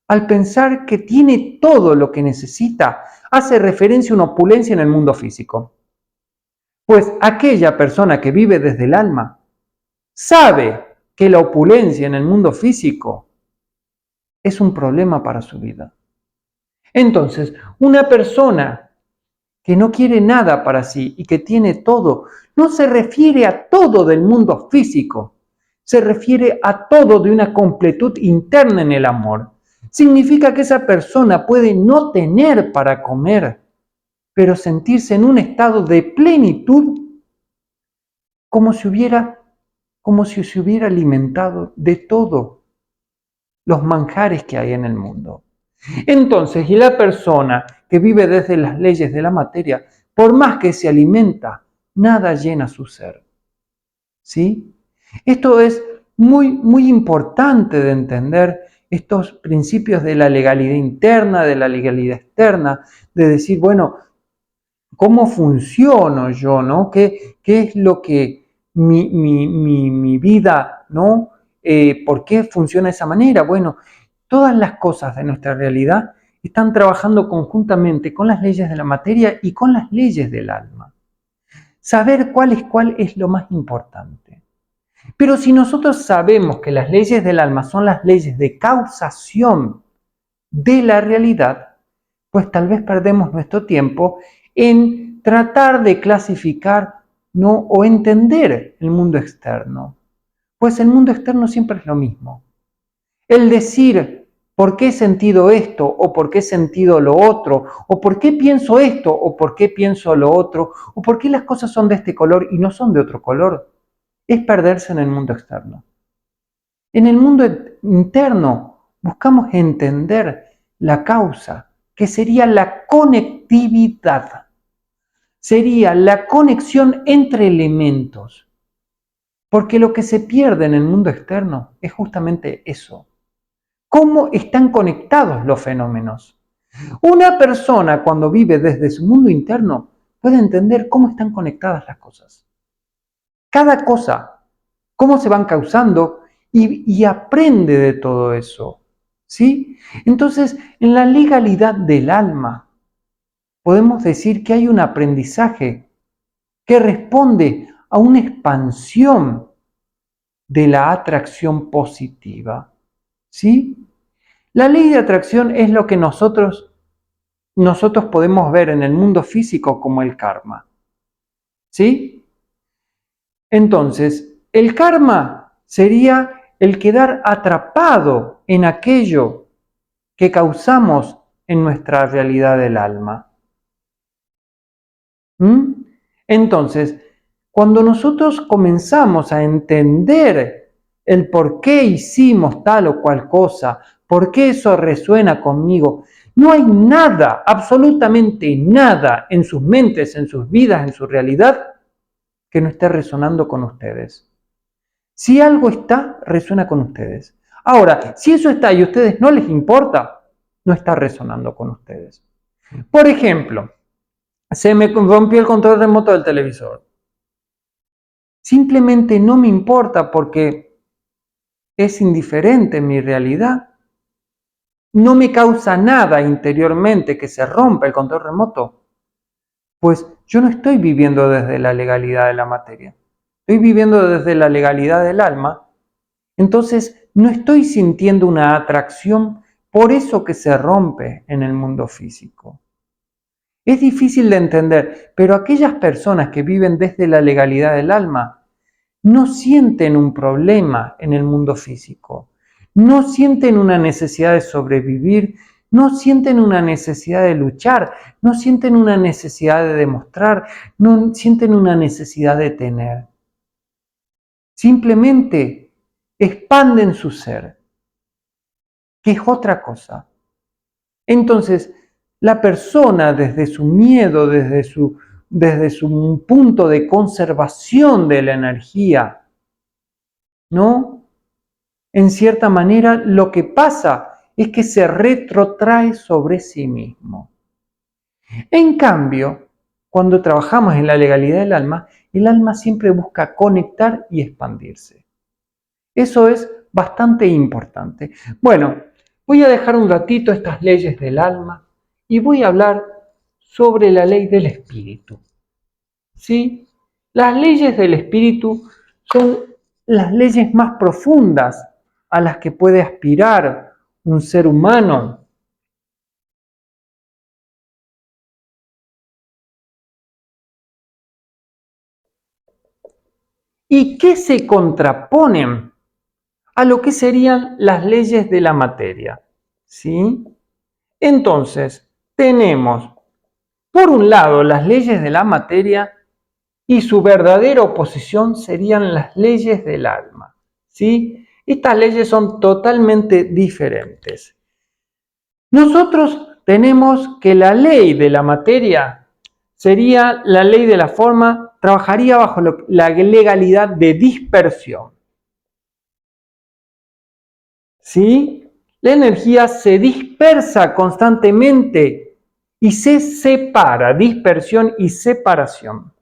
Al pensar que tiene todo lo que necesita, hace referencia a una opulencia en el mundo físico. Pues aquella persona que vive desde el alma sabe que la opulencia en el mundo físico es un problema para su vida. Entonces, una persona que no quiere nada para sí y que tiene todo, no se refiere a todo del mundo físico, se refiere a todo de una completud interna en el amor. Significa que esa persona puede no tener para comer, pero sentirse en un estado de plenitud como si se hubiera alimentado de todos los manjares que hay en el mundo. Entonces, y la persona que vive desde las leyes de la materia, por más que se alimenta, nada llena su ser. ¿Sí? Esto es muy importante de entender, estos principios de la legalidad interna, de la legalidad externa, de decir, bueno, ¿cómo funciono yo, no? ¿Qué es lo que mi vida, no? ¿Por qué funciona de esa manera? Bueno, todas las cosas de nuestra realidad están trabajando conjuntamente con las leyes de la materia y con las leyes del alma. Saber cuál es lo más importante. Pero si nosotros sabemos que las leyes del alma son las leyes de causación de la realidad, pues tal vez perdemos nuestro tiempo en tratar de clasificar, ¿no? O entender el mundo externo. Pues el mundo externo siempre es lo mismo. El decir por qué he sentido esto o por qué he sentido lo otro, o por qué pienso esto o por qué pienso lo otro, o por qué las cosas son de este color y no son de otro color, es perderse en el mundo externo. En el mundo interno buscamos entender la causa, que sería la conectividad, sería la conexión entre elementos, porque lo que se pierde en el mundo externo es justamente eso. ¿Cómo están conectados los fenómenos? Una persona cuando vive desde su mundo interno puede entender cómo están conectadas las cosas. Cada cosa, cómo se van causando y aprende de todo eso. ¿Sí? Entonces, en la legalidad del alma, podemos decir que hay un aprendizaje que responde a una expansión de la atracción positiva. ¿Sí? La ley de atracción es lo que nosotros podemos ver en el mundo físico como el karma. ¿Sí? Entonces, el karma sería el quedar atrapado en aquello que causamos en nuestra realidad del alma. Entonces, cuando nosotros comenzamos a entender el por qué hicimos tal o cual cosa, por qué eso resuena conmigo, no hay nada, absolutamente nada en sus mentes, en sus vidas, en su realidad, que no esté resonando con ustedes. Si algo está, resuena con ustedes. Ahora, si eso está y a ustedes no les importa, no está resonando con ustedes. Por ejemplo, se me rompió el control remoto del televisor. Simplemente no me importa porque es indiferente en mi realidad. No me causa nada interiormente que se rompa el control remoto. Pues yo no estoy viviendo desde la legalidad de la materia. Estoy viviendo desde la legalidad del alma. Entonces no estoy sintiendo una atracción por eso que se rompe en el mundo físico. Es difícil de entender, pero aquellas personas que viven desde la legalidad del alma no sienten un problema en el mundo físico, no sienten una necesidad de sobrevivir, no sienten una necesidad de luchar, no sienten una necesidad de demostrar, no sienten una necesidad de tener. Simplemente expanden su ser. que es otra cosa. Entonces, la persona desde su miedo, desde su punto de conservación de la energía, ¿no? En cierta manera, lo que pasa es que se retrotrae sobre sí mismo. En cambio, cuando trabajamos en la legalidad del alma, el alma siempre busca conectar y expandirse. Eso es bastante importante. Bueno, voy a dejar un ratito estas leyes del alma y voy a hablar sobre la ley del espíritu. ¿Sí? Las leyes del espíritu son las leyes más profundas a las que puede aspirar un ser humano. ¿Y qué se contraponen a lo que serían las leyes de la materia? ¿Sí? Entonces, tenemos, por un lado, las leyes de la materia y su verdadera oposición serían las leyes del alma. ¿Sí? Estas leyes son totalmente diferentes. Nosotros tenemos que la ley de la materia sería la ley de la forma, trabajaría bajo la legalidad de dispersión. ¿Sí? La energía se dispersa constantemente y se separa, dispersión y separación.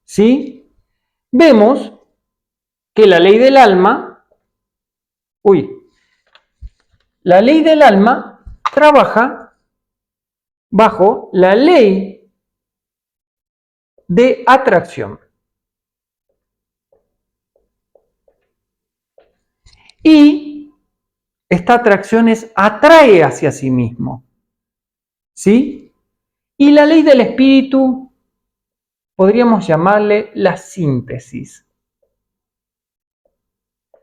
¿Sí? Vemos que la ley del alma, la ley del alma trabaja bajo la ley de atracción. Y esta atracción atrae hacia sí mismo. ¿Sí? Y la ley del espíritu podríamos llamarle la síntesis.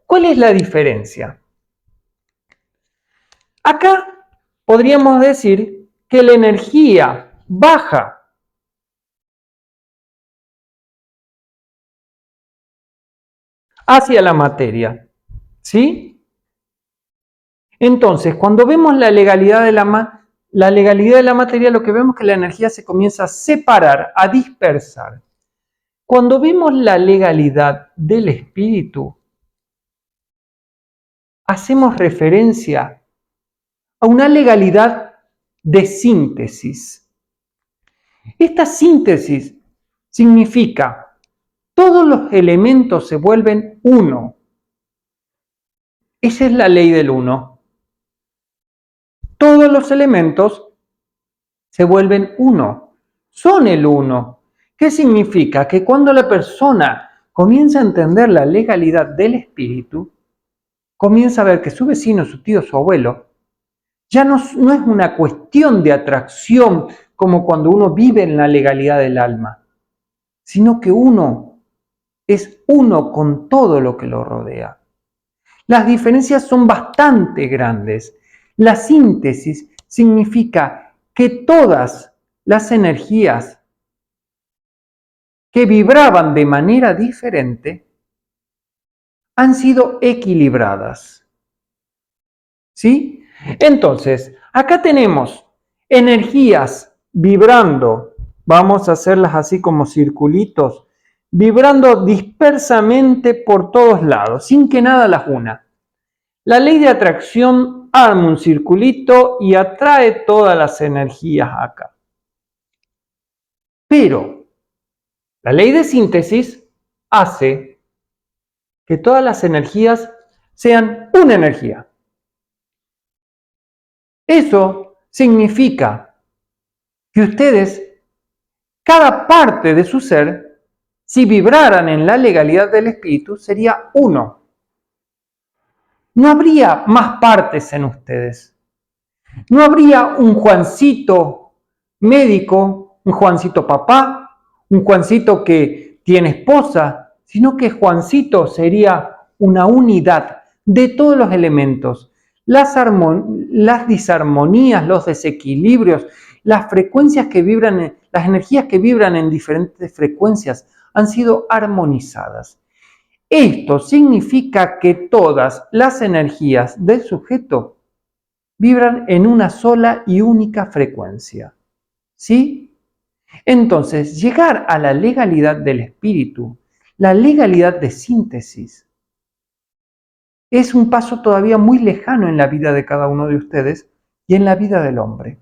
¿Cuál es la diferencia? Acá podríamos decir que la energía baja hacia la materia. ¿Sí? Entonces, cuando vemos la legalidad de la materia, lo que vemos es que la energía se comienza a separar, a dispersar. Cuando vemos la legalidad del espíritu, hacemos referencia a una legalidad de síntesis. Esta síntesis significa todos los elementos se vuelven uno. Esa es la ley del uno. Todos los elementos se vuelven uno, son el uno. ¿Qué significa? Que cuando la persona comienza a entender la legalidad del espíritu, comienza a ver que su vecino, su tío, su abuelo, ya no es una cuestión de atracción como cuando uno vive en la legalidad del alma, sino que uno es uno con todo lo que lo rodea. Las diferencias son bastante grandes. La síntesis significa que todas las energías que vibraban de manera diferente han sido equilibradas. ¿Sí? Entonces, acá tenemos energías vibrando, vamos a hacerlas así como circulitos, vibrando dispersamente por todos lados, sin que nada las una. La ley de atracción arma un circulito y atrae todas las energías acá. Pero la ley de síntesis hace que todas las energías sean una energía. Eso significa que ustedes, cada parte de su ser, si vibraran en la legalidad del espíritu, sería uno. No habría más partes en ustedes. No habría un Juancito médico, un Juancito papá, un Juancito que tiene esposa, sino que Juancito sería una unidad de todos los elementos. Las disarmonías, los desequilibrios, las frecuencias que vibran, las energías que vibran en diferentes frecuencias han sido armonizadas. Esto significa que todas las energías del sujeto vibran en una sola y única frecuencia. ¿Sí? Entonces, llegar a la legalidad del espíritu, la legalidad de síntesis, es un paso todavía muy lejano en la vida de cada uno de ustedes y en la vida del hombre.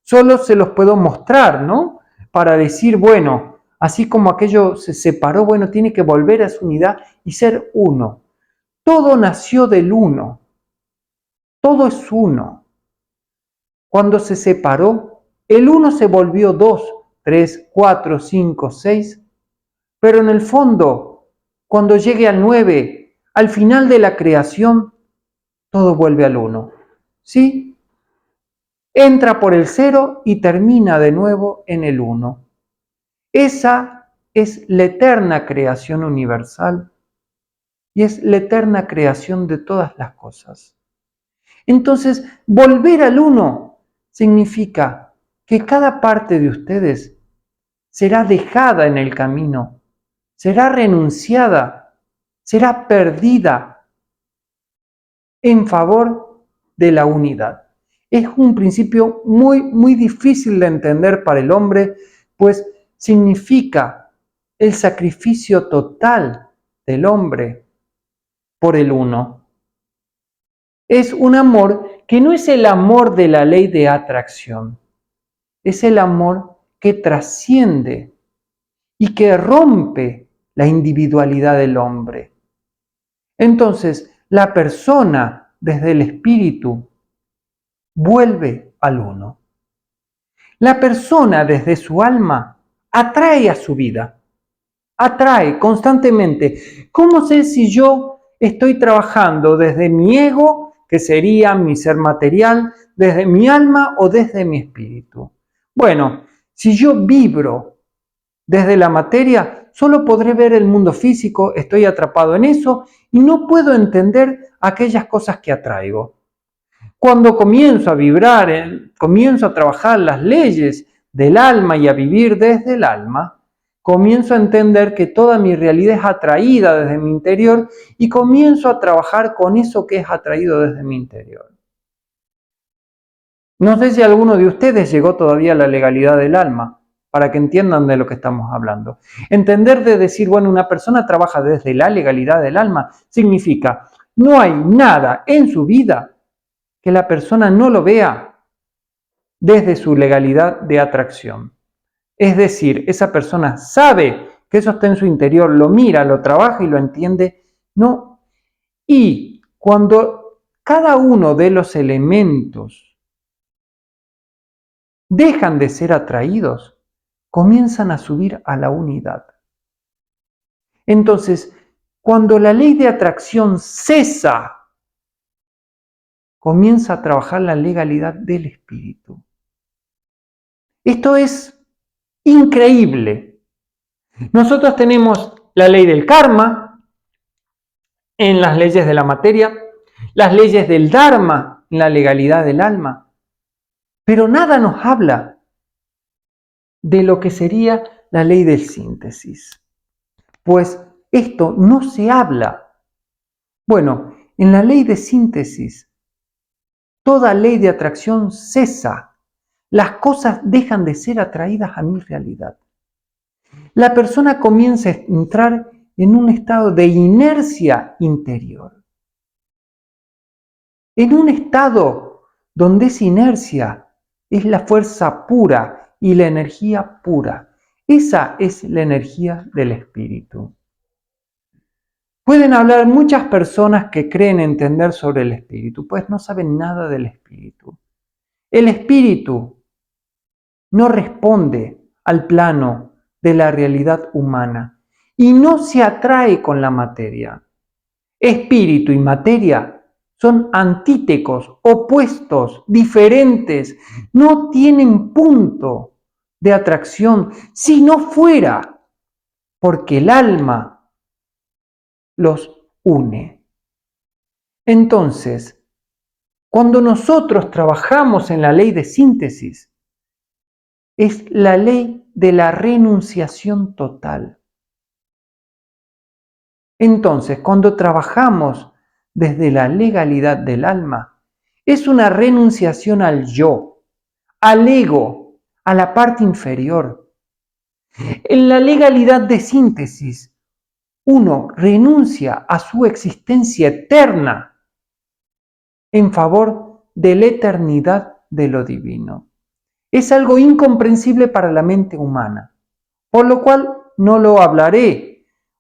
Solo se los puedo mostrar, ¿no? Para decir, bueno, así como aquello se separó, bueno, tiene que volver a su unidad y ser uno. Todo nació del uno. Todo es uno. Cuando se separó, el uno se volvió 2, 3, 4, 5, 6. Pero en el fondo, cuando llegue al 9, al final de la creación, todo vuelve al uno. ¿Sí? Entra por el 0 y termina de nuevo en el 1. Esa es la eterna creación universal y es la eterna creación de todas las cosas. Entonces, volver al 1 significa que cada parte de ustedes será dejada en el camino, será renunciada, será perdida en favor de la unidad. Es un principio muy difícil de entender para el hombre, pues significa el sacrificio total del hombre por el uno. Es un amor que no es el amor de la ley de atracción, es el amor que trasciende y que rompe la individualidad del hombre. Entonces, la persona desde el espíritu vuelve al uno. La persona desde su alma atrae a su vida, atrae constantemente. ¿Cómo sé si yo estoy trabajando desde mi ego, que sería mi ser material, desde mi alma o desde mi espíritu? Bueno, si yo vibro desde la materia, solo podré ver el mundo físico, estoy atrapado en eso y no puedo entender aquellas cosas que atraigo. Cuando comienzo a vibrar, comienzo a trabajar las leyes del alma y a vivir desde el alma, comienzo a entender que toda mi realidad es atraída desde mi interior y comienzo a trabajar con eso que es atraído desde mi interior. No sé si alguno de ustedes llegó todavía a la legalidad del alma, para que entiendan de lo que estamos hablando. Entender de decir, bueno, una persona trabaja desde la legalidad del alma, significa, no hay nada en su vida que la persona no lo vea desde su legalidad de atracción. Es decir, esa persona sabe que eso está en su interior, lo mira, lo trabaja y lo entiende. No. Y cuando cada uno de los elementos dejan de ser atraídos, comienzan a subir a la unidad. Entonces, cuando la ley de atracción cesa, comienza a trabajar la legalidad del espíritu. Esto es increíble. Nosotros tenemos la ley del karma en las leyes de la materia, las leyes del dharma en la legalidad del alma, pero nada nos habla de lo que sería la ley del síntesis. Pues esto no se habla. Bueno, en la ley de síntesis, toda ley de atracción cesa. Las cosas dejan de ser atraídas a mi realidad. La persona comienza a entrar en un estado de inercia interior. En un estado donde esa inercia es la fuerza pura y la energía pura. Esa es la energía del espíritu. Pueden hablar muchas personas que creen entender sobre el espíritu, pues no saben nada del espíritu. El espíritu no responde al plano de la realidad humana y no se atrae con la materia. Espíritu y materia son antítetos, opuestos, diferentes, no tienen punto de atracción si no fuera porque el alma los une. Entonces, cuando nosotros trabajamos en la ley de síntesis, es la ley de la renunciación total. Entonces, cuando trabajamos desde la legalidad del alma, es una renunciación al yo, al ego, a la parte inferior. En la legalidad de síntesis, uno renuncia a su existencia eterna en favor de la eternidad de lo divino. Es algo incomprensible para la mente humana, por lo cual no lo hablaré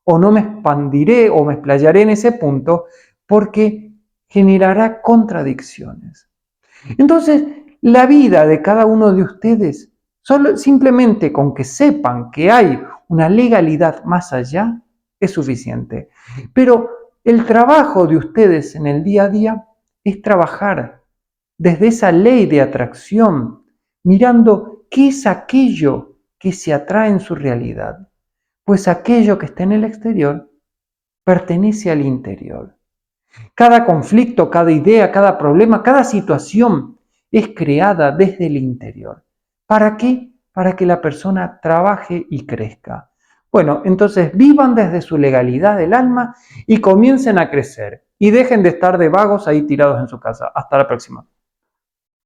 o no me expandiré o me explayaré en ese punto porque generará contradicciones. Entonces, la vida de cada uno de ustedes, simplemente con que sepan que hay una legalidad más allá, es suficiente. Pero el trabajo de ustedes en el día a día es trabajar desde esa ley de atracción, mirando qué es aquello que se atrae en su realidad. Pues aquello que está en el exterior pertenece al interior. Cada conflicto, cada idea, cada problema, cada situación es creada desde el interior. ¿Para qué? Para que la persona trabaje y crezca. Bueno, entonces vivan desde su legalidad del alma y comiencen a crecer. Y dejen de estar de vagos ahí tirados en su casa. Hasta la próxima.